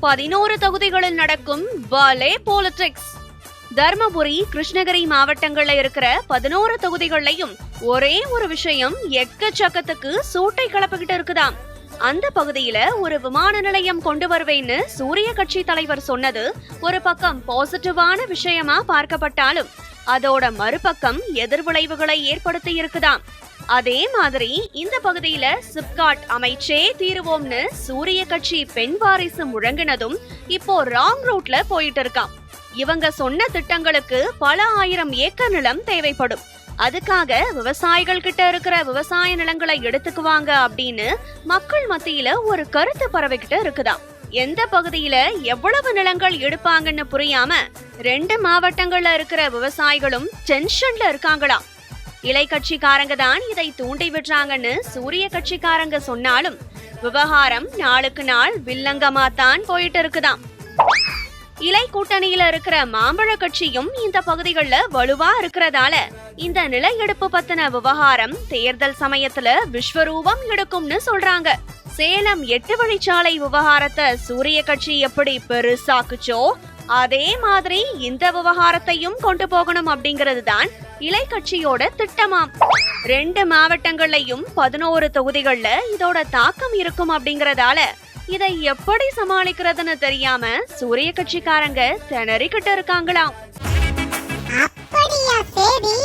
11 தொகுதிகளில் நடக்கும் பலே பாலிடிக்ஸ். தர்மபுரி, கிருஷ்ணகிரி மாவட்டங்கள்ல இருக்கிற 11 தொகுதிகள்லயும் ஒரே ஒரு விஷயம் எக்கச்சக்கத்துக்கு சூட்டை கிளப்பிக்கிட்டு இருக்குதாம். அந்த பகுதியில ஒரு விமான நிலையம் கொண்டு வருவேன்னு சூரிய கட்சி தலைவர் சொன்னது ஒரு பக்கம் பாசிட்டிவான விஷயமா பார்க்கப்பட்டாலும் அதோட மறுபக்கம் எதிர்விளைவுகளை ஏற்படுத்தி இருக்குதாம். அதே மாதிரி இந்த பகுதியில சிப்காட் அமைச்சே தீருவோம்னு சூரிய கட்சி பெண் வாரிசு முழங்கினதும் இப்போ ராங் ரூட்ல போயிட்டு இருக்காம். இவங்க சொன்ன திட்டங்களுக்கு பல ஆயிரம் ஏக்கர் நிலம் தேவைப்படும். அதுக்காக விவசாயிகள் கிட்ட இருக்கிற விவசாய நிலங்களை எடுத்துக்குவாங்க அப்படின்னு மக்கள் மத்தியில ஒரு கருத்து பரவிக்கிட்டு இருக்குதாம். எந்த பகுதியில எவ்வளவு நிலங்கள் எடுப்பாங்கன்னு புரியாம 2 மாவட்டங்கள்ல இருக்கிற விவசாயிகளும் டென்ஷன்ல இருக்காங்களாம். இலை கட்சிக்காரங்க தான் இதை தூண்டி விடுறாங்கன்னு சூரிய கட்சிக்காரங்க சொன்னாலும் விவகாரம் நாளுக்கு நாள் வில்லங்கமா தான் போயிட்டு இருக்குதாம். இலை கூட்டணியில இருக்கிற மாம்பழ கட்சியும் இந்த பகுதிகளில் வலுவா இருக்கிறதால இந்த நில எடுப்பு பத்தின விவகாரம் தேர்தல் சமயத்துல விஸ்வரூபம் எடுக்கும்னு சொல்றாங்க. சேலம் 8 வழிச்சாலை விவகாரத்தை சூரிய கட்சி எப்படி பெருசாக்குச்சோ அதே மாதிரி இந்த விவகாரத்தையும் கொண்டு போகணும் அப்படிங்கிறது தான் இலை கட்சியோட திட்டமாம். 2 மாவட்டங்கள்லயும் 11 தொகுதிகள்ல இதோட தாக்கம் இருக்கும் அப்படிங்கறதால இதை எப்படி சமாளிக்கிறதுன்னு தெரியாம சூரிய கட்சிக்காரங்க திணறிக்கிட்டு இருக்காங்களாம். அப்படியா? சரி.